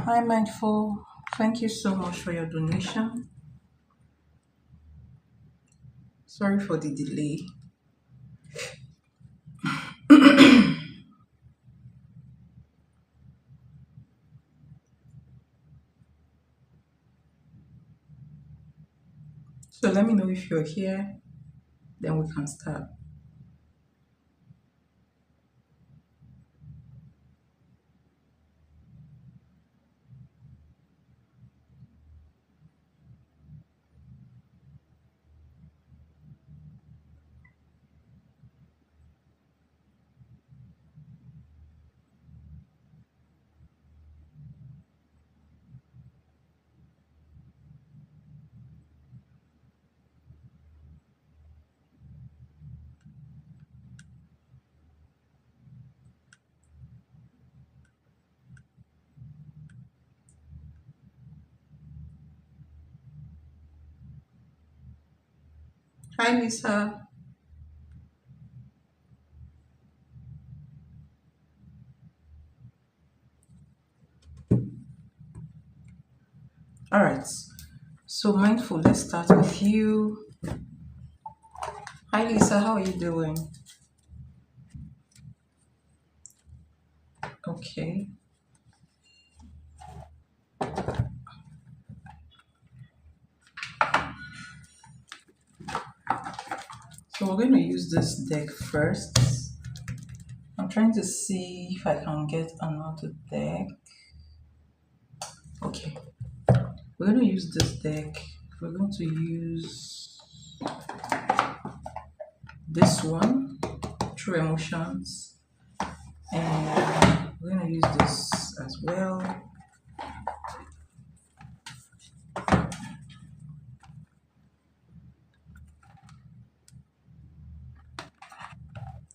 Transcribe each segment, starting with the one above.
Hi, Mindful. Thank you so much for your donation. Sorry for the delay. So let me know if you're here, then we can start. Hi, Lisa. All right. So, Mindful, let's start with you. Hi, Lisa. How are you doing? Okay. So, we're going to use this deck first. I'm trying to see if I can get another deck. Okay. We're going to use this deck. We're going to use this one, True Emotions. And we're going to use this as well.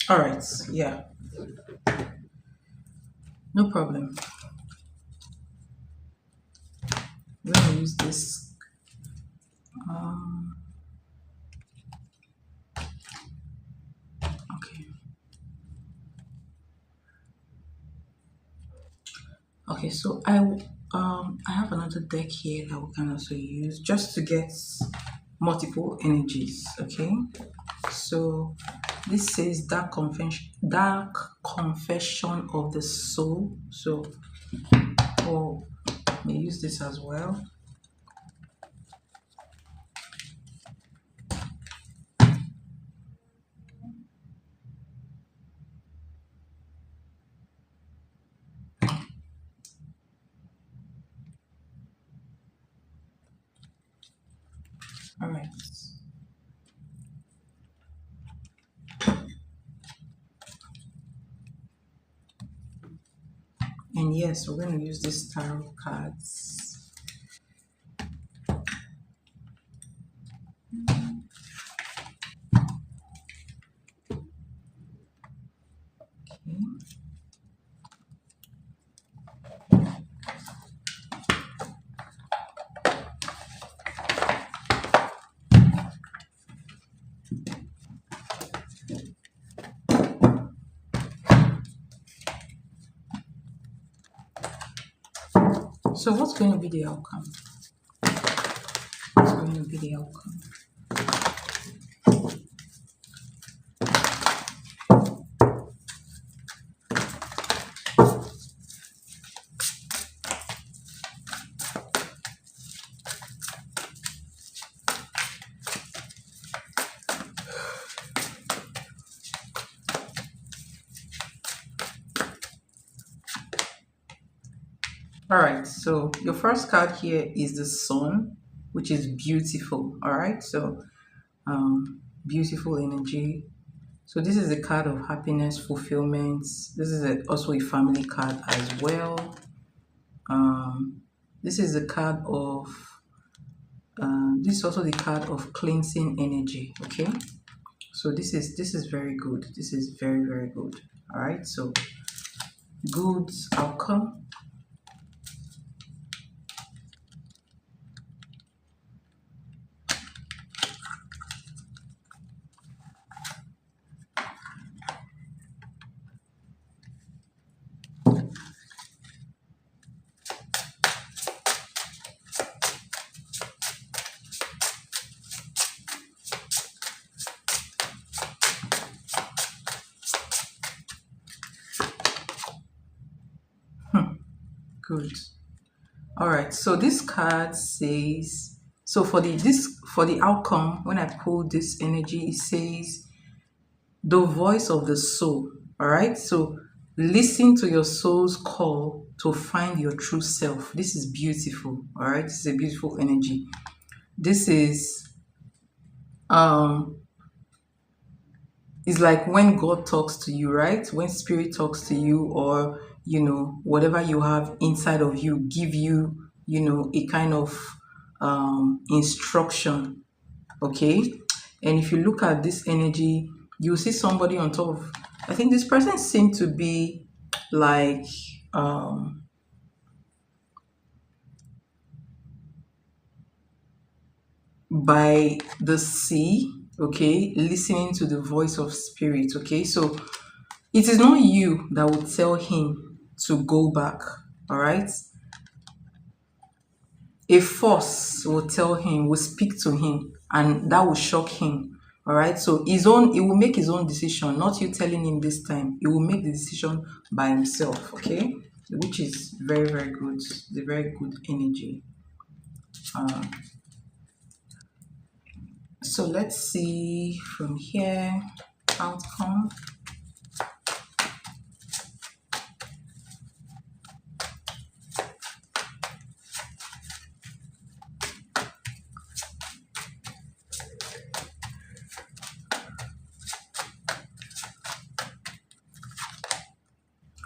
All right, yeah, no problem. We're going to use this. Okay. Okay, so I have another deck here that we can also use just to get multiple energies. Okay, so this says dark confession of the soul. So we'll may use this as well. All right. And yes, we're going to use these tarot cards. Okay. So what's going to be the outcome? What's going to be the outcome? All right, so your first card here is the sun, which is beautiful. All right, so beautiful energy. So this is a card of happiness, fulfillment. This is also a family card as well. This is a card of this is also the card of cleansing energy. Okay, so this is very good. This is very good. All right, so good outcome. Good. All right. So this card says, so for the outcome, when I pull this energy, it says the voice of the soul. All right. So listen to your soul's call to find your true self. This is beautiful. All right. This is a beautiful energy. This is um it's like when God talks to you, right? When spirit talks to you, or whatever you have inside of you, give you, a kind of instruction. Okay. And if you look at this energy, you'll see somebody on top of, I think this person seemed to be like by the sea, okay, listening to the voice of spirit. Okay. So it is not you that will tell him to go back. All right. A force will tell him, will speak to him, and that will shock him. All right. So he will make his own decision, not you telling him this time. He will make the decision by himself. Okay. Which is very, very good. The very good energy. So let's see from here, outcome.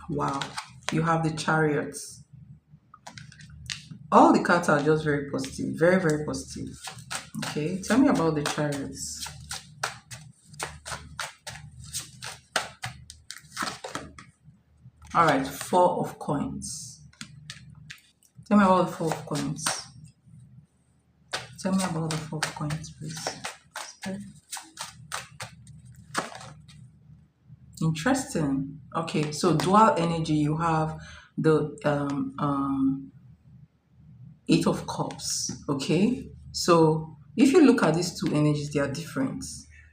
Wow, you have the chariots. All the cards are just very positive, very, very positive. Okay, tell me about the chariots. All right, 4 of coins. Tell me about the 4 of coins. Tell me about the 4 of coins, please. Interesting. Okay, so dual energy, you have the 8 of cups. Okay, so if you look at these two energies, they are different.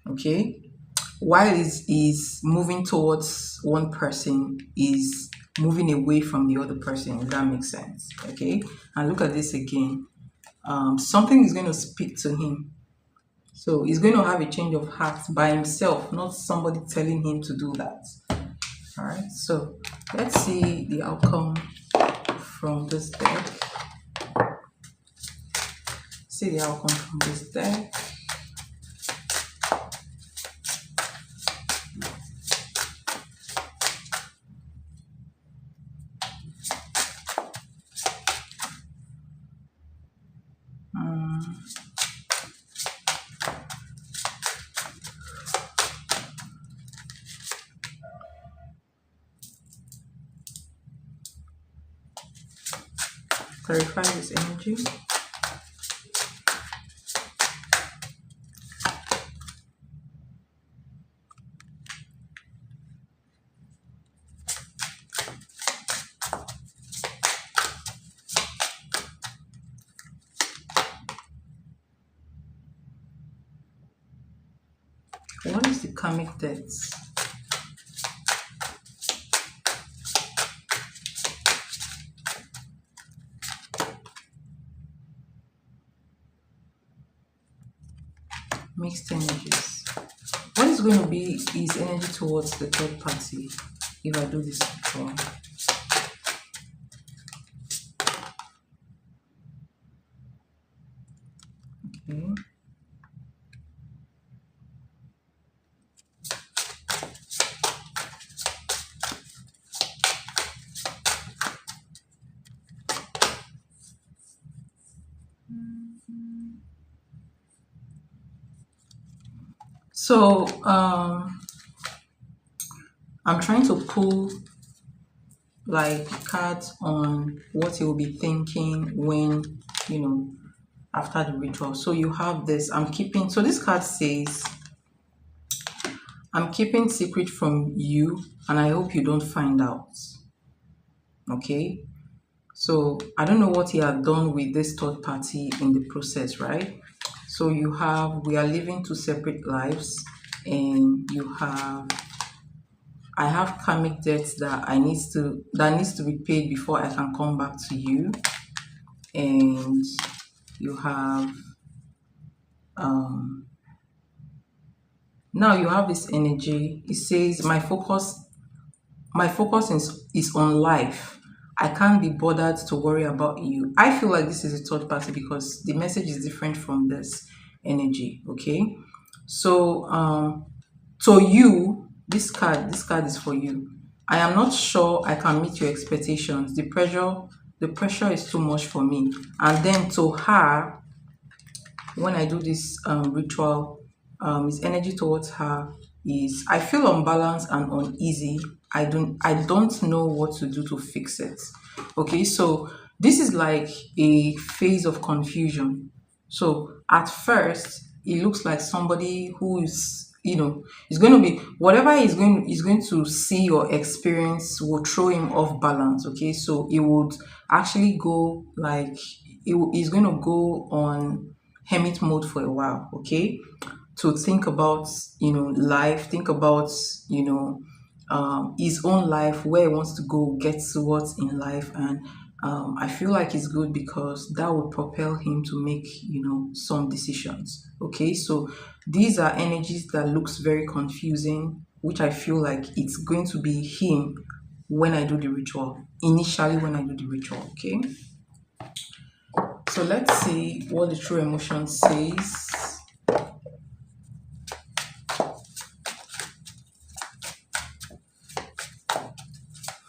Okay, while is moving towards one person, is moving away from the other person, if that makes sense. Okay, and look at this again. Something is going to speak to him. So he's going to have a change of heart by himself, not somebody telling him to do that. All right, so let's see the outcome from this deck. See the outcome from this deck. Um, 35 is energy. What is the karmic debts? Mixed energies. What is going to be his energy towards the third party if I do this wrong? Okay. So I'm trying to pull like cards on what he will be thinking when, after the ritual. So you have this, so this card says, I'm keeping secret from you and I hope you don't find out. Okay. So I don't know what he had done with this third party in the process, right? So you have, we are living 2 separate lives, and you have I have karmic debts that needs to be paid before I can come back to you. And you have um now you have this energy. It says my focus is on life. I can't be bothered to worry about you. I feel like this is a third party because the message is different from this energy. Okay. So to you, this card is for you. I am not sure I can meet your expectations. The pressure is too much for me. And then to her, when I do this ritual, his energy towards her is, I feel unbalanced and uneasy. I don't know what to do to fix it. Okay, so this is like a phase of confusion. So at first, it looks like somebody who is going to be whatever is going to see or experience will throw him off balance. Okay, so it would actually go like he's going to go on hermit mode for a while. Okay, to think about life, think about his own life, where he wants to go, get towards in life. And I feel like it's good because that would propel him to make some decisions. Okay, so these are energies that looks very confusing, which I feel like it's going to be him when I do the ritual, initially when I do the ritual. Okay, so let's see what the true emotion says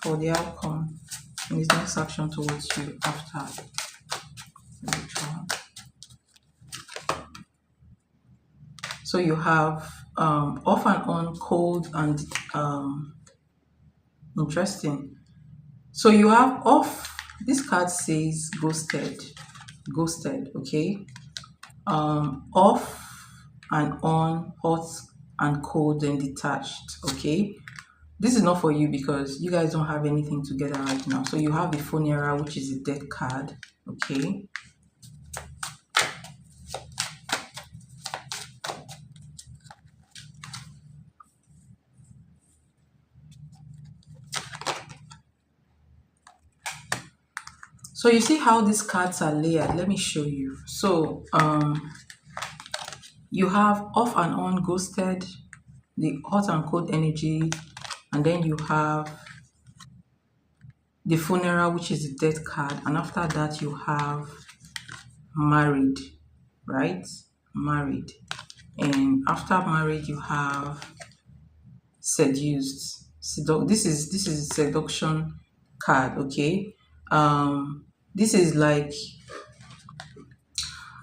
for the outcome in his next action towards you after the ritual. So you have off and on, cold and interesting. So you have off. This card says ghosted, ghosted. Okay. Off and on, hot and cold and detached. Okay. This is not for you because you guys don't have anything together right now. So you have the funeral, which is a death card. Okay. So you see how these cards are layered. Let me show you. So you have off and on, ghosted, the hot and cold energy, and then you have the funeral, which is the death card, and after that you have married, right? Married. And after married you have seduced. This is a seduction card. Okay. This is like,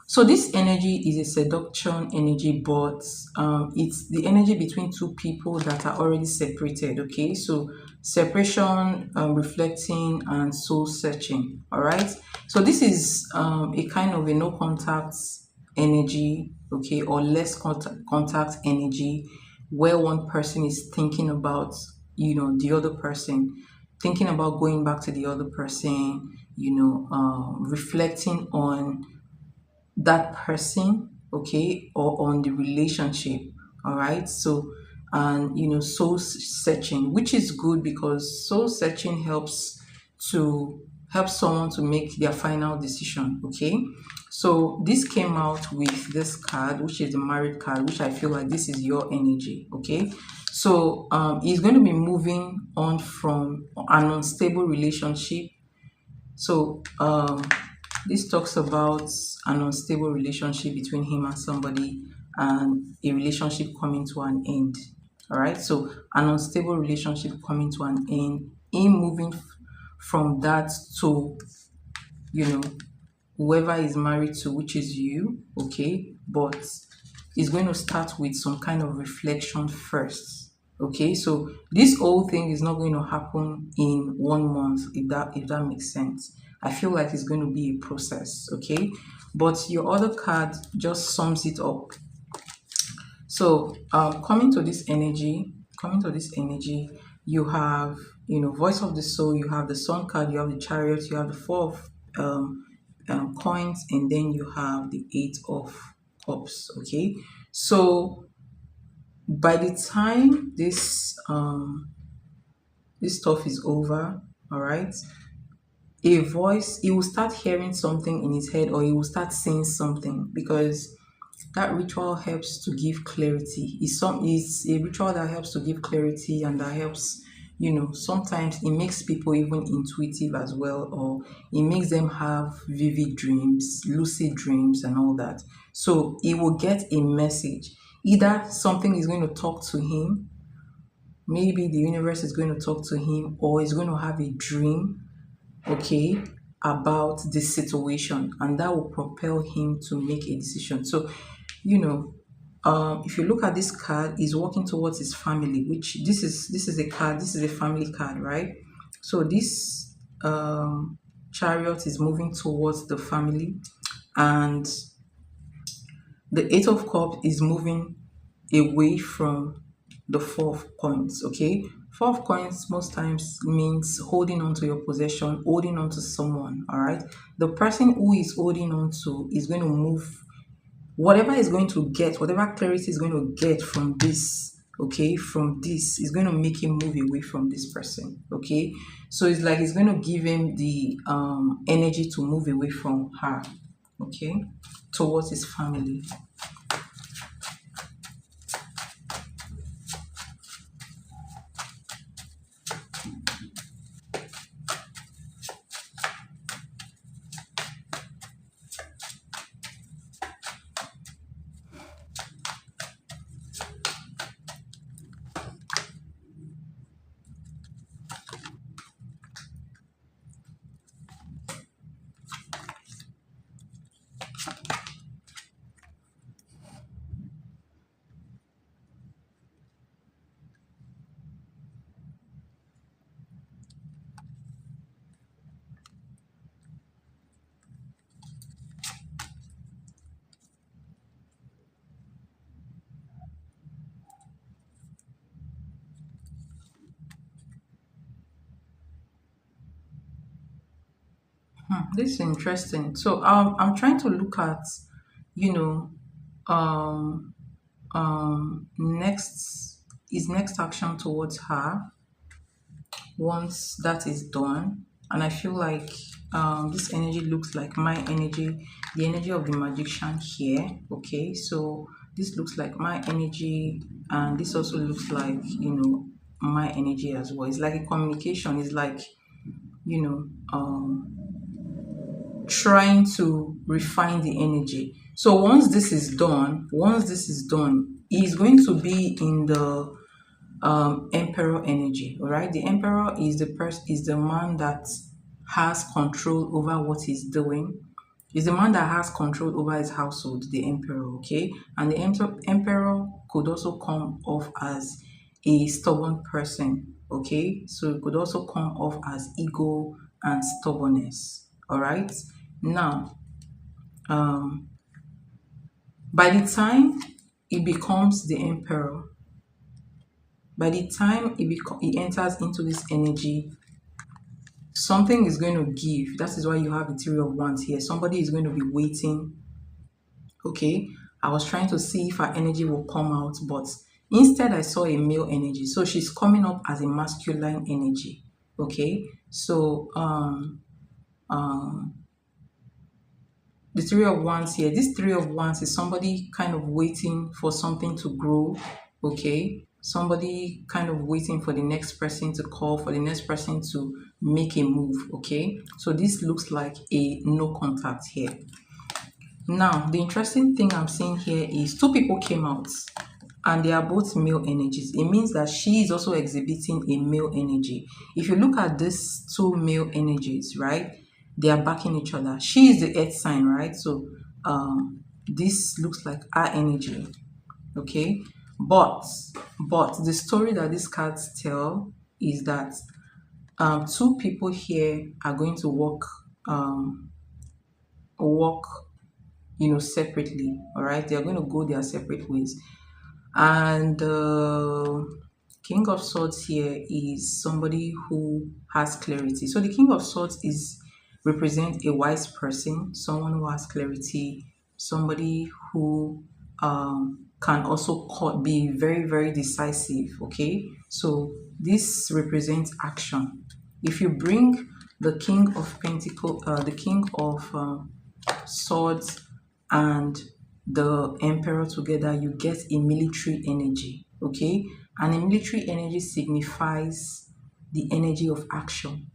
so this energy is a seduction energy, but it's the energy between two people that are already separated. Okay, so separation, reflecting, and soul searching. All right. So this is a kind of a no contact energy. Okay, or less contact energy, where one person is thinking about the other person, thinking about going back to the other person. Reflecting on that person, okay, or on the relationship. All right. So, and soul searching, which is good because soul searching help someone to make their final decision. Okay, so this came out with this card, which is the married card, which I feel like this is your energy. Okay, so he's going to be moving on from an unstable relationship. So this talks about an unstable relationship between him and somebody, and a relationship coming to an end. All right. So an unstable relationship coming to an end, in moving from that to you know whoever is married to, which is you. Okay, but it's going to start with some kind of reflection first. Okay, so this whole thing is not going to happen in 1 month, if that makes sense. I feel like it's going to be a process. Okay, but your other card just sums it up. So coming to this energy, you have voice of the soul, you have the sun card, you have the chariot, you have the four of coins, and then you have the eight of cups. Okay, so by the time this this stuff is over. All right, a voice, he will start hearing something in his head, or he will start seeing something, because that ritual helps to give clarity. It's a ritual that helps to give clarity, and that helps, sometimes it makes people even intuitive as well, or it makes them have vivid dreams, lucid dreams, and all that. So he will get a message. Either something is going to talk to him, maybe the universe is going to talk to him, or he's going to have a dream, okay, about this situation, and that will propel him to make a decision. So, you know, if you look at this card, he's walking towards his family, which this is a card, this is a family card, right? So this chariot is moving towards the family, and the Eight of Cups is moving away from the Four of Coins, okay? Four of Coins most times means holding on to your possession, holding on to someone, all right? The person who is holding on to is going to move, whatever is going to get, whatever clarity is going to get from this, okay, from this is going to make him move away from this person, okay? So it's like it's going to give him the energy to move away from her, okay, towards his family. This is interesting. So I'm trying to look at, you know, um, next his next action towards her once that is done, and I feel like this energy looks like my energy, the energy of the magician here. Okay, so this looks like my energy, and this also looks like my energy as well. It's like a communication. It's like you know trying to refine the energy. So once this is done, he's going to be in the emperor energy. All right, the emperor is the person, is the man that has control over what he's doing. Is the man that has control over his household, the emperor. Okay, and the emperor could also come off as a stubborn person. Okay, so it could also come off as ego and stubbornness. All right, now um by the time he becomes the emperor, by the time he enters into this energy, something is going to give. That is why you have the Three of Wands here. Somebody is going to be waiting. Okay, I was trying to see if her energy will come out, but instead I saw a male energy. So she's coming up as a masculine energy. Okay, so the Three of Wands here, this Three of Wands is somebody kind of waiting for something to grow. Okay, somebody kind of waiting for the next person to call, for the next person to make a move. Okay, so this looks like a no contact here. Now the interesting thing I'm seeing here is two people came out, and they are both male energies. It means that she is also exhibiting a male energy. If you look at these two male energies, right, they are backing each other. She is the earth sign, right? So this looks like our energy. Okay, but the story that these cards tell is that two people here are going to walk separately. All right, they are going to go their separate ways. And King of Swords here is somebody who has clarity. So the King of Swords is represent a wise person, someone who has clarity, somebody who can also be very, very decisive. Okay, so this represents action. If you bring the king of pentacle, the king of swords and the emperor together, you get a military energy. Okay, and a military energy signifies the energy of action.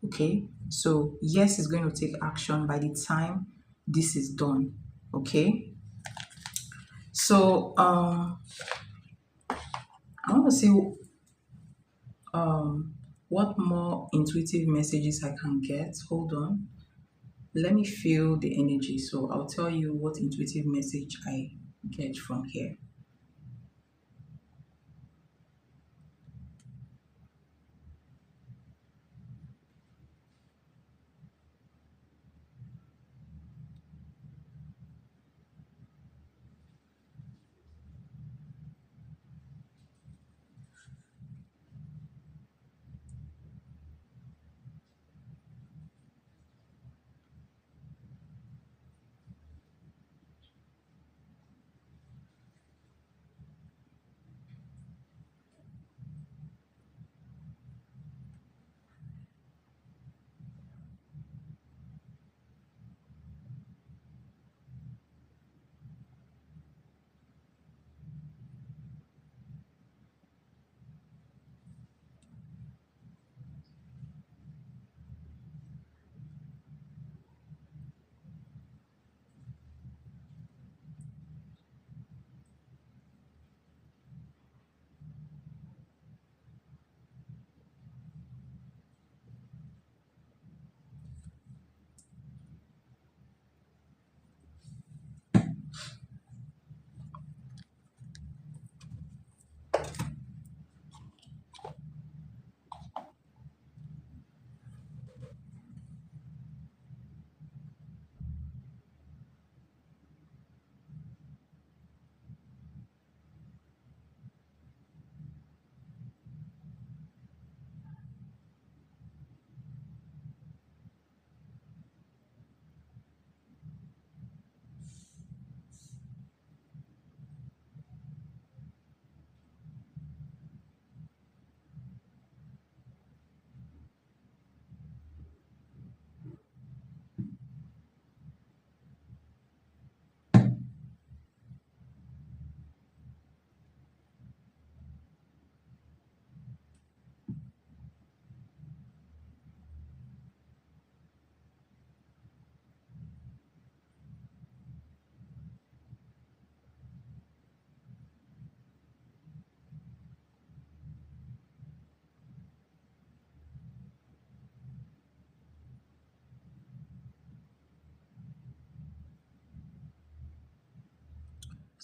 Okay, so yes, it's going to take action by the time this is done. Okay, so I want to see what more intuitive messages I can get. Hold on, let me feel the energy, so I'll tell you what intuitive message I get from here.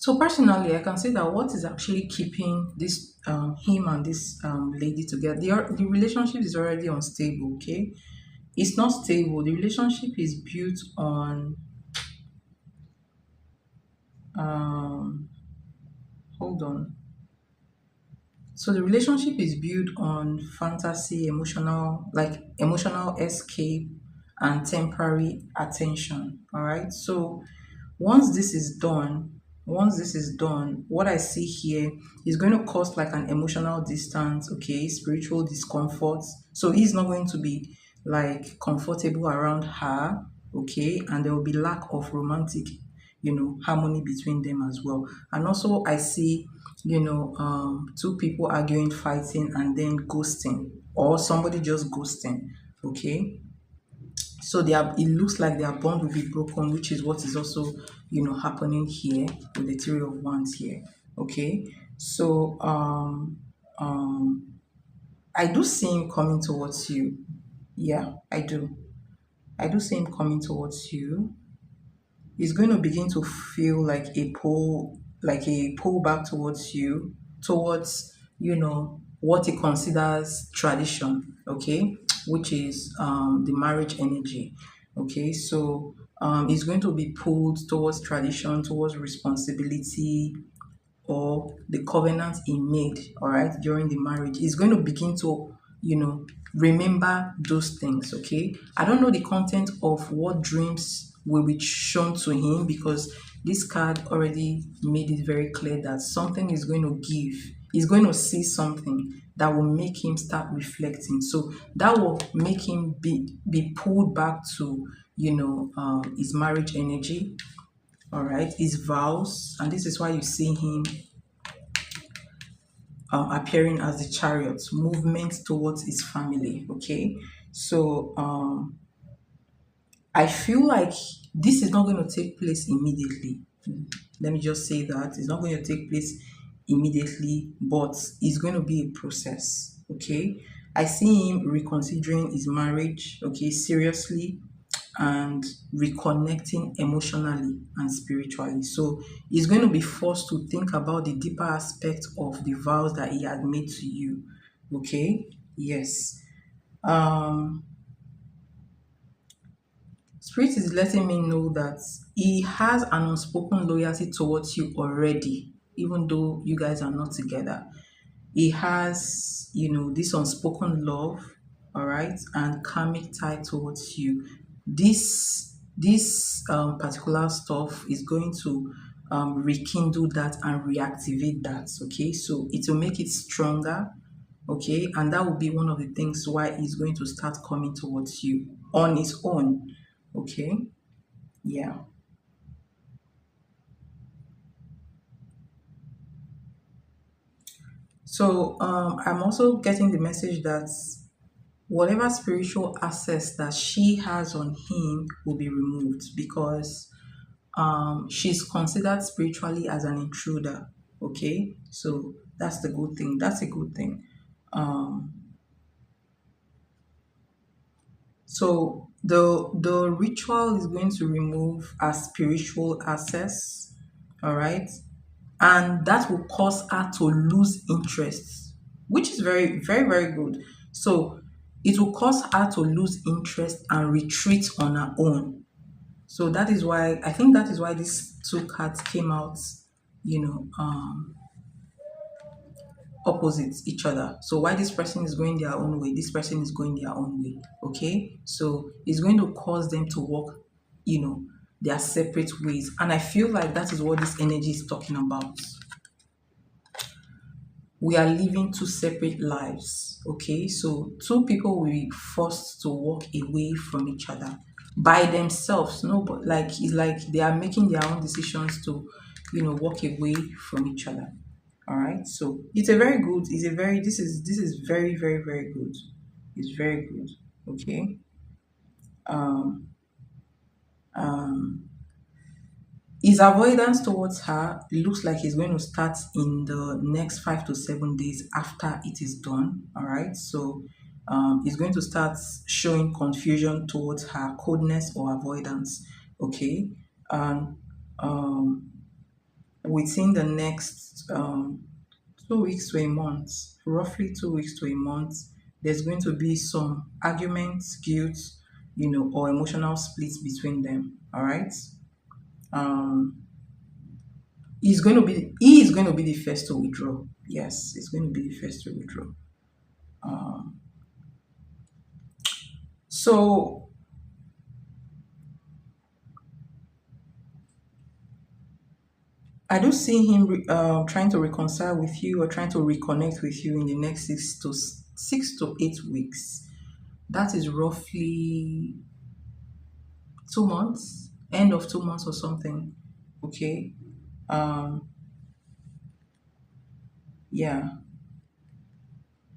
So personally, I can say that what is actually keeping this him and this lady together, the relationship is already unstable. Okay, it's not stable. The relationship is built on um, hold on. So the relationship is built on fantasy, emotional escape, and temporary attention. All right. So once this is done, what I see here is going to cause like an emotional distance, okay, spiritual discomfort. So he's not going to be like comfortable around her, okay, and there will be lack of romantic, harmony between them as well. And also I see, two people arguing, fighting, and then ghosting, or somebody just ghosting, okay. So it looks like their bond will be broken, which is what is also happening here with the three of wands here. Okay, so I do see him coming towards you. Yeah, I do see him coming towards you. He's going to begin to feel like a pull back towards you, towards what he considers tradition, okay, which is the marriage energy. Okay, so he's going to be pulled towards tradition, towards responsibility, or the covenant he made, all right, during the marriage. He's going to begin to, remember those things, okay? I don't know the content of what dreams will be shown to him, because this card already made it very clear that something is going to give. He's going to see something that will make him start reflecting. So that will make him be pulled back to, his marriage energy, all right, his vows. And this is why you see him appearing as the chariot, movement towards his family. Okay, so I feel like this is not going to take place immediately. Let me just say that it's not going to take place immediately, but it's going to be a process. Okay, I see him reconsidering his marriage, okay, seriously, and reconnecting emotionally and spiritually. So he's going to be forced to think about the deeper aspect of the vows that he had made to you. Okay, yes. Um, Spirit is letting me know that he has an unspoken loyalty towards you already, even though you guys are not together. He has, this unspoken love, all right, and karmic tie towards you. This particular stuff is going to rekindle that and reactivate that. Okay, so it will make it stronger. Okay, and that will be one of the things why he's going to start coming towards you on his own. Okay, yeah. So I'm also getting the message that whatever spiritual access that she has on him will be removed, because she's considered spiritually as an intruder. Okay, so that's the good thing. That's a good thing. Um, so the ritual is going to remove a spiritual access. All right, and that will cause her to lose interest, which is very, very, very good. So it will cause her to lose interest and retreat on her own. So that is why I think that is why these two cards came out, you know, um, opposite each other. So why this person is going their own way, this person is going their own way. Okay, so it's going to cause them to walk, their separate ways. And I feel like that is what this energy is talking about. We are living two separate lives. Okay, so two people will be forced to walk away from each other by themselves. No, but like it's like they are making their own decisions to, walk away from each other. All right, so it's a very good, it's a very, this is very, very, very good. It's very good. Okay. um um His avoidance towards her looks like he's going to start in the next 5 to 7 days after it is done. All right. So he's going to start showing confusion towards her, coldness or avoidance. Okay. And um, within the next 2 weeks to a month, roughly 2 weeks to a month, there's going to be some arguments, guilt, or emotional splits between them. All right. Um, he is going to be the first to withdraw. Yes, he's going to be the first to withdraw. um, so I do see him trying to reconcile with you or trying to reconnect with you in the next 6 to 8 weeks. That is roughly 2 months, end of 2 months or something. Okay. um yeah.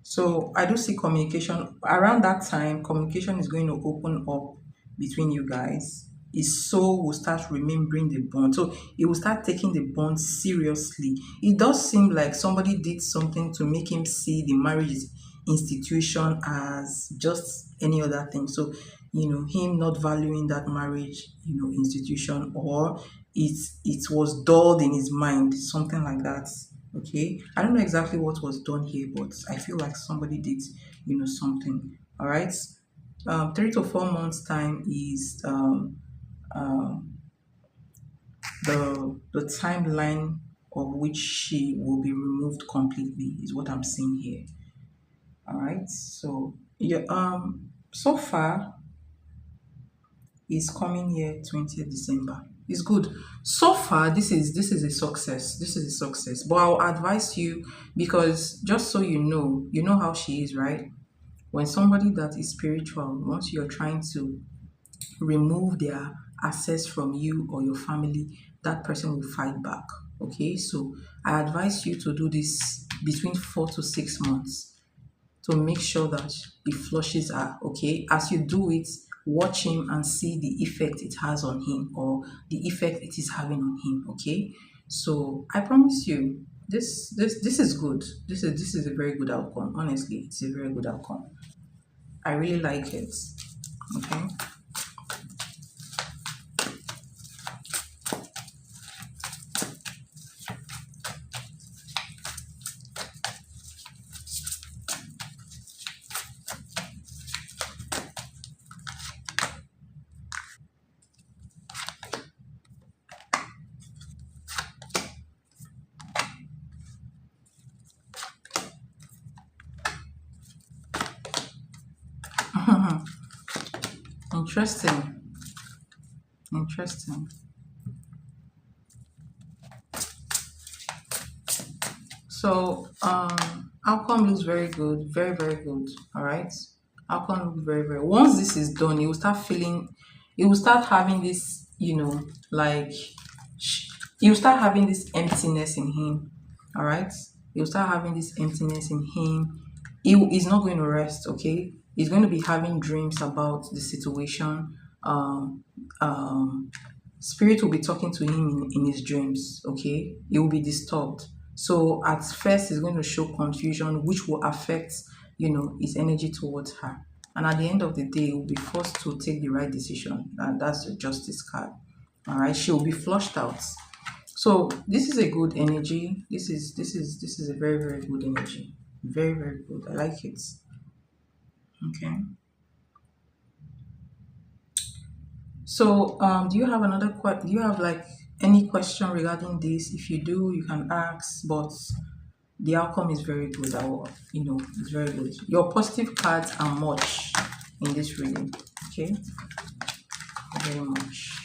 So I do see communication around that time. Communication is going to open up between you guys. His soul will start remembering the bond. So he will start taking the bond seriously. It does seem like somebody did something to make him see the marriage institution as just any other thing. So, him not valuing that marriage, institution, or it was dulled in his mind, something like that. Okay, I don't know exactly what was done here, but I feel like somebody did, something. All right. 3 to 4 months time is um, the timeline of which she will be removed completely, is what I'm seeing here. All right. So yeah. So far is coming here 20th December. It's good. So far, this is a success. This is a success. But I'll advise you, because just so you know how she is, right? When somebody that is spiritual, once you're trying to remove their access from you or your family, that person will fight back. Okay, so I advise you to do this between 4 to 6 months to make sure that the flushes are okay. As you do it, watch him and see the effect it has on him, or the effect it is having on him. Okay, so I promise you, this is good. This is a very good outcome. Honestly, it's a very good outcome. I really like it. Okay. Interesting. Interesting. So outcome looks very good, very very good. All right, outcome looks very very. Once this is done, you will start feeling, you will start having this, like you start having this emptiness in him. All right, you start having this emptiness in him. He's not going to rest. Okay, he's going to be having dreams about the situation. Um, um, Spirit will be talking to him in his dreams. Okay, he will be disturbed. So at first, it's going to show confusion, which will affect, his energy towards her. And at the end of the day, he will be forced to take the right decision, and that's the justice card. All right, she will be flushed out. So this is a good energy. This is a very very good energy. Very very good. I like it. Okay. So, do you have do you have like any question regarding this? If you do, you can ask. But the outcome is very good. It's very good. Your positive cards are much in this reading. Okay, very much.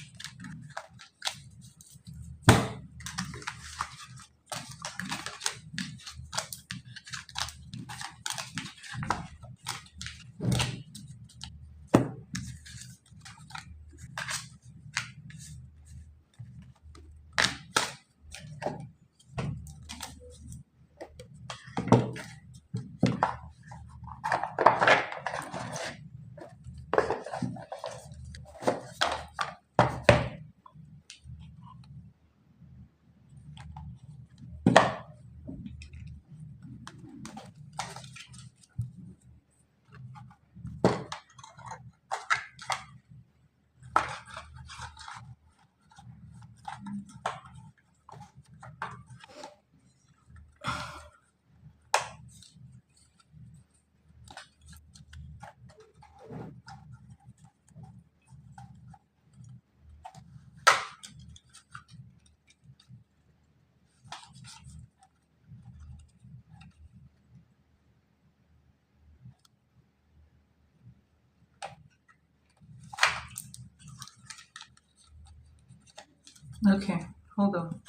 Okay, hold on.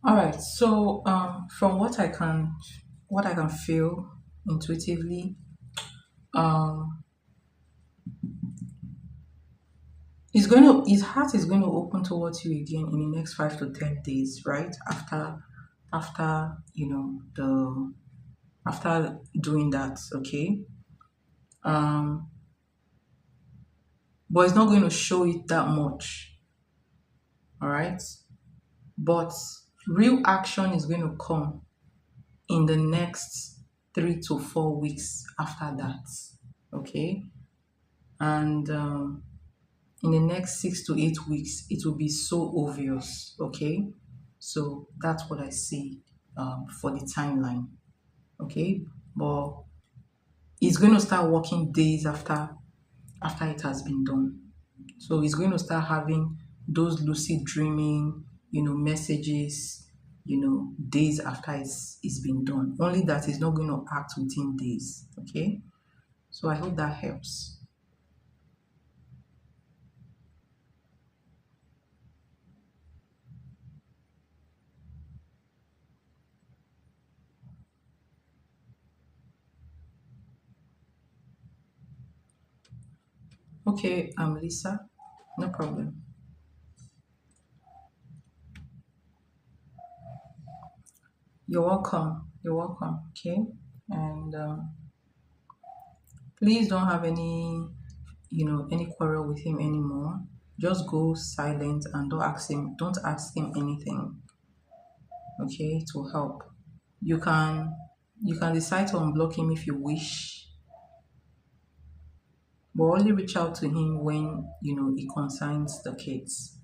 All right. So from what I can feel intuitively, um, his heart is going to open towards you again in the next 5 to 10 days, right? After the after doing that, okay. Um, but it's not going to show it that much, all right. But real action is going to come in the next 3 to 4 weeks after that, okay. And in the next 6 to 8 weeks, it will be so obvious, okay. So that's what I see for the timeline, okay. But it's going to start working days after it has been done. So he's going to start having those lucid dreaming, messages, days after it's been done. Only that he's not going to act within days. Okay. So I hope that helps. Okay, Lisa. No problem. You're welcome. You're welcome. Okay. And please don't have any quarrel with him anymore. Just go silent and don't ask him anything. Okay, to help. You can decide to unblock him if you wish, but only reach out to him when it concerns the kids.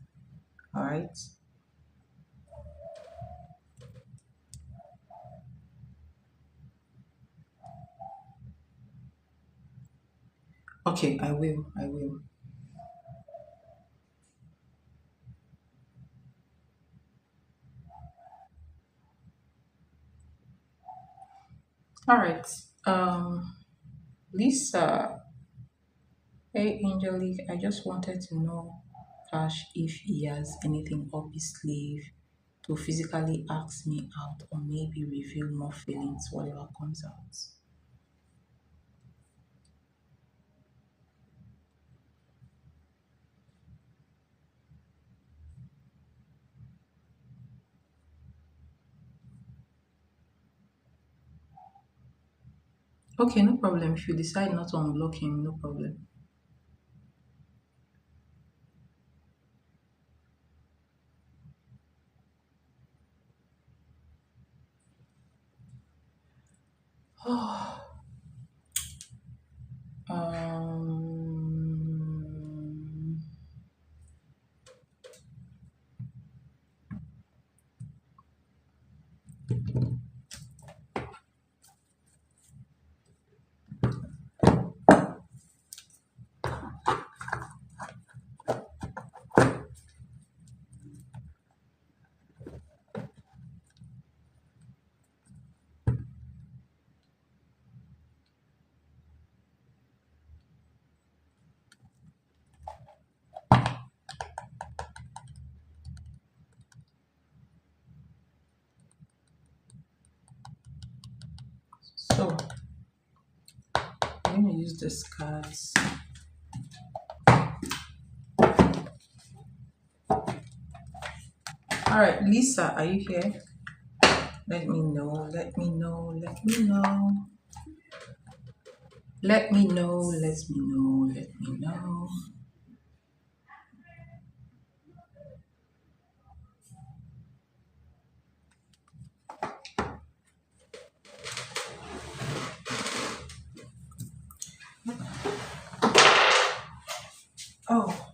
All right. Okay, I will. I will. All right. Lisa. Hey, Angelique. I just wanted to know, Cash, if he has anything up his sleeve to physically ask me out or maybe reveal more feelings, whatever comes out. Okay, no problem. If you decide not to unblock him, no problem. Um, so I'm gonna use this cards. All right, Lisa, are you here? Let me know. Let me know. Let me know. Let me know. Let me know. Let me know. Oh,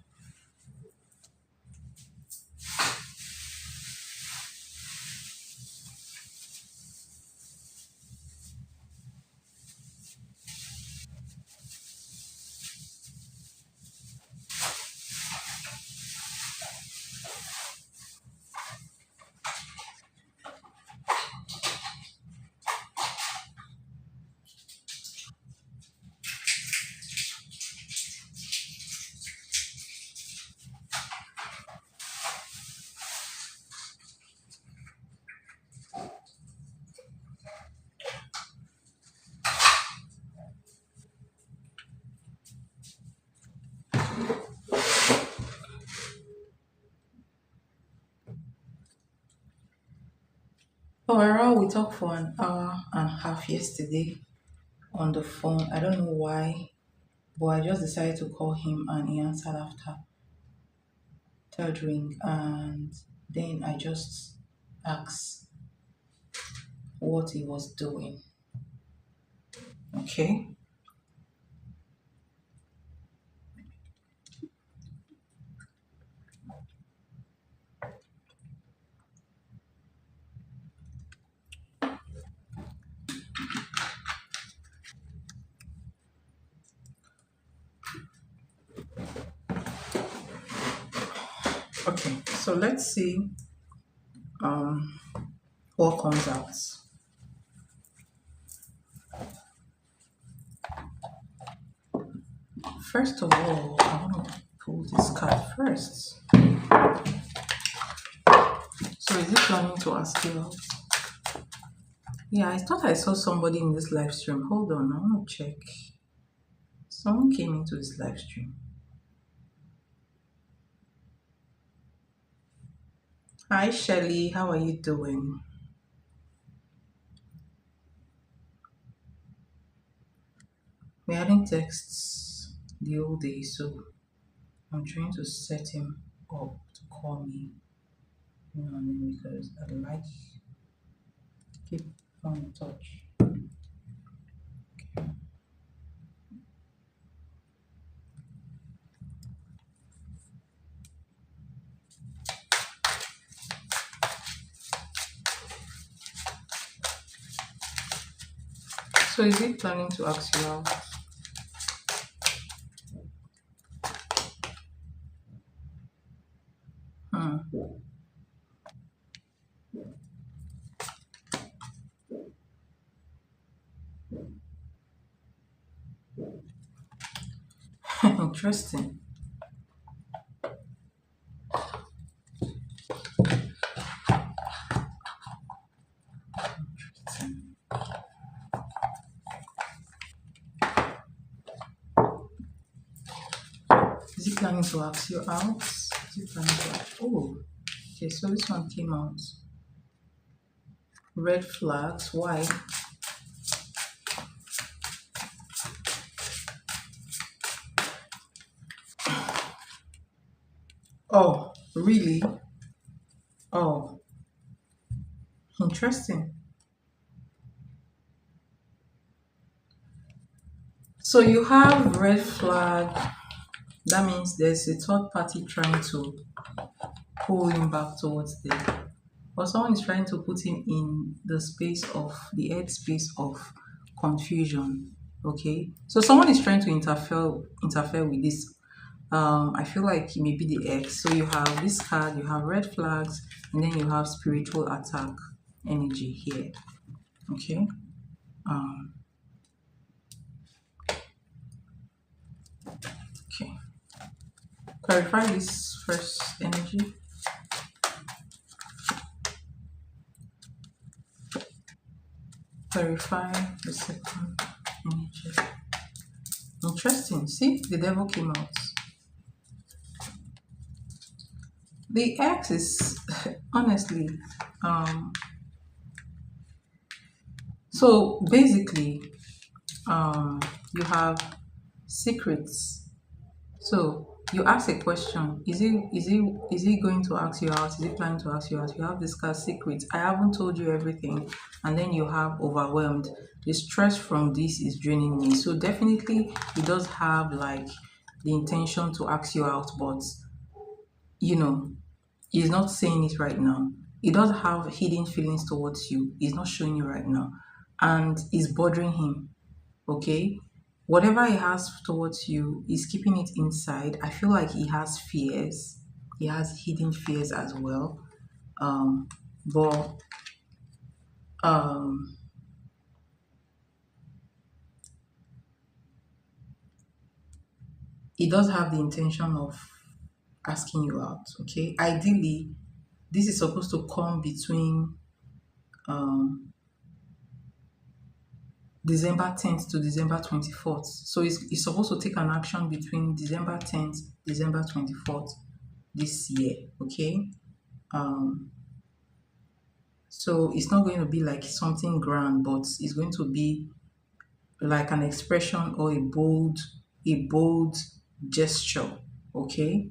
Overall, we talked for an hour and a half yesterday on the phone. I don't know why, but I just decided to call him and he answered after third ring, and then I just asked what he was doing. Okay. Okay. So let's see um what comes out. First of all, I want to pull this card first. So is he planning to ask you out? Yeah, I thought I saw somebody in this live stream. Hold on, I want to check. Someone came into this live stream. Hi Shelly, how are you doing? We hadn't texts the whole day, so I'm trying to set him up to call me. You know what I mean? Because I like keep on touch. So is he planning to ask you out? Hmm. Interesting. Interesting. Is he planning to ask you out? Is he planning to ask? Oh, okay. So this one came out. Red flags. Why? Oh, really? Oh, interesting. So you have red flag. That means there's a third party trying to pull him back towards them. Or someone is trying to put him in the space of the head space of confusion. Okay. So someone is trying to interfere with this. I feel like it may be the X. So you have this card, you have red flags, and then you have spiritual attack energy here. Okay. Um, okay. Clarify this first energy. Clarify the second energy. Interesting. See, the devil came out. The X is honestly, um, so basically, you have secrets. So you ask a question. Is he going to ask you out? Is he planning to ask you out? You have discussed secrets. I haven't told you everything, and then you have overwhelmed. The stress from this is draining me. So definitely, he does have like the intention to ask you out, but you know, he's not saying it right now. He does have hidden feelings towards you. He's not showing you right now, and it's bothering him. Okay, whatever he has towards you, he's keeping it inside. I feel like he has fears. He has hidden fears as well. But um, he does have the intention of asking you out. Okay, ideally, this is supposed to come between um December 10th to December 24th. So it's supposed to take an action between December 10th, December 24th this year. Okay. Um, So it's not going to be like something grand, but it's going to be like an expression or a bold gesture. Okay.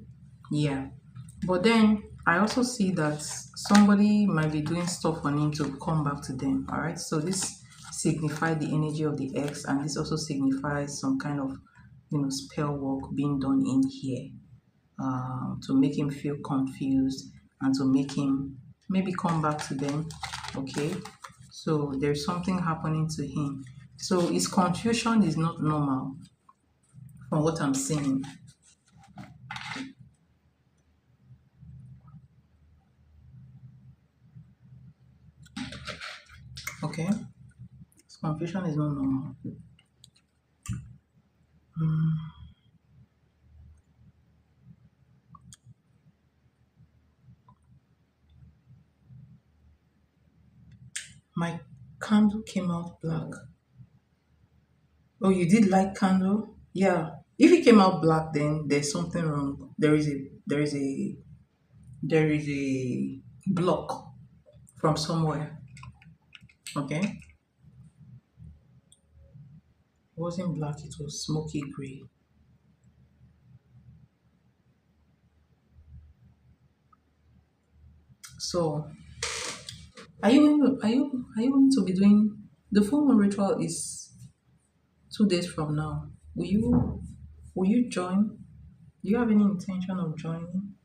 Yeah. But then I also see that somebody might be doing stuff on him to come back to them. All right. So this signifies the energy of the ex, and this also signifies some kind of spell work being done in here, to make him feel confused and to make him maybe come back to them. Okay. So there's something happening to him. So his confusion is not normal from what I'm seeing. Okay. His confusion is not normal. My candle came out black. Oh, you did like candle? Yeah. If it came out black, then there's something wrong. There is a block from somewhere. Okay. It wasn't black, it was smoky gray. So are you going to be doing the full moon ritual is 2 days from now. Will you join? Do you have any intention of joining?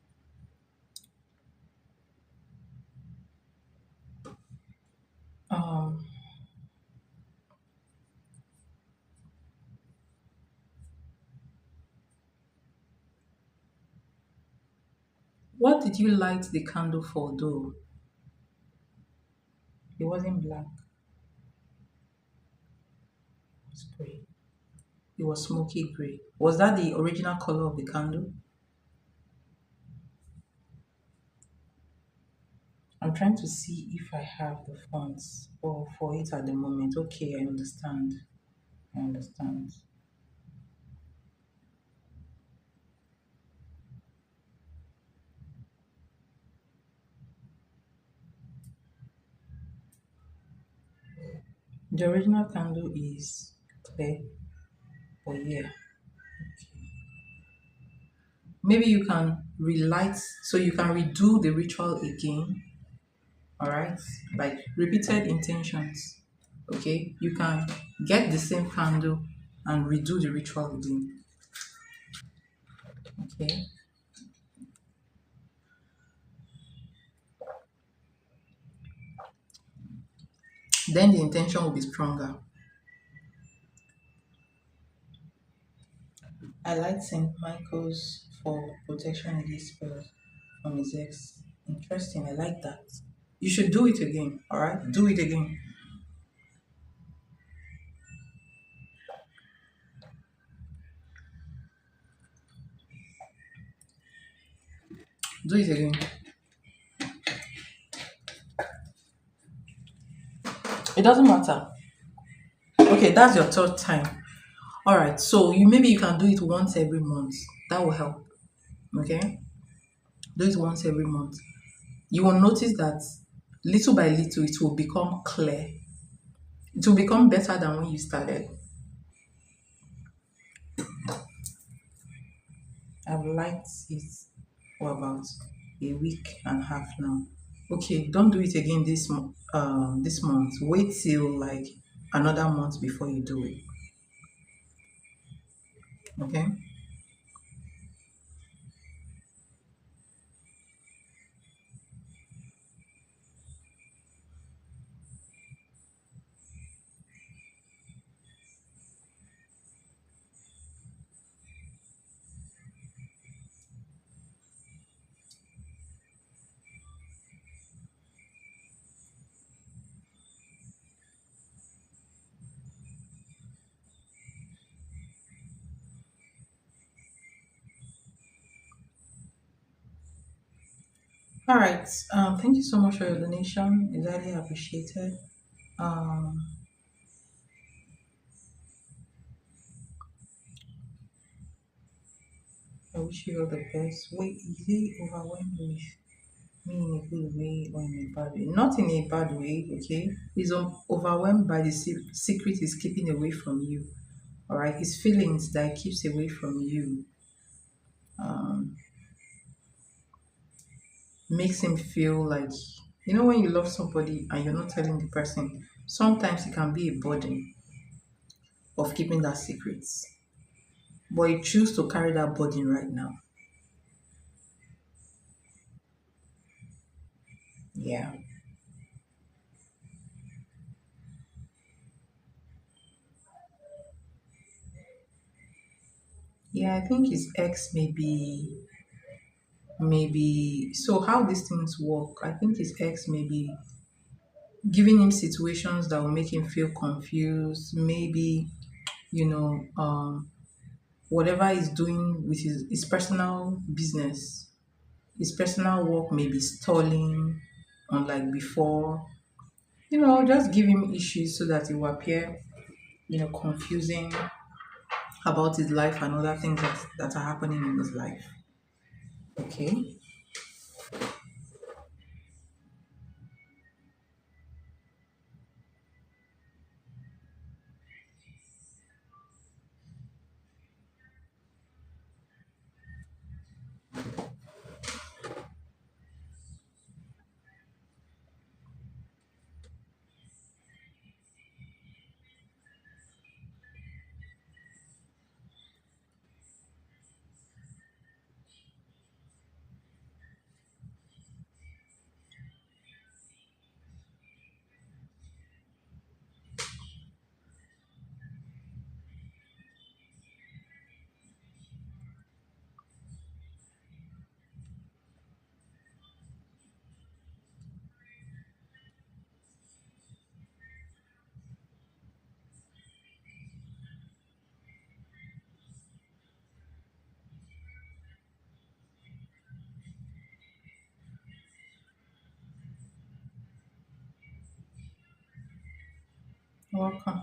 Um, what did you light the candle for though? It wasn't black, it was gray. It was smoky gray. Was that the original color of the candle? I'm trying to see if I have the fonts for it at the moment. Okay, I understand. I understand. The original candle is clear, but yeah. Maybe you can relight, so you can redo the ritual again. All right, like repeated intentions. Okay, you can get the same candle and redo the ritual again. Okay, then the intention will be stronger. I like St. Michael's for protection against spells from his ex. Interesting, I like that. You should do it again. All right, do it again. Do it again. It doesn't matter. Okay, that's your third time. All right, so maybe you can do it once every month. That will help. Okay, do it once every month. You will notice that little by little it will become clear. It will become better than when you started. I've liked it for about a week and a half now. Okay, don't do it again this month. Wait till like another month before you do it. Okay. All right. Thank you so much for your donation. It's highly appreciated. Um, I wish you all the best. Wait, is he overwhelmed with? Me in a good way or in a bad way? Not in a bad way, okay? He's overwhelmed by the secret he's keeping away from you. All right, his feelings that he keeps away from you makes him feel like, when you love somebody and you're not telling the person, sometimes it can be a burden of keeping that secret. But you choose to carry that burden right now. Yeah. Yeah, I think his ex maybe so how these things work. I think his ex may be giving him situations that will make him feel confused. Maybe, you know, whatever he's doing with his personal business, his personal work may be stalling unlike before. Just give him issues so that it will appear, confusing about his life and other things that are happening in his life. Okay. Welcome.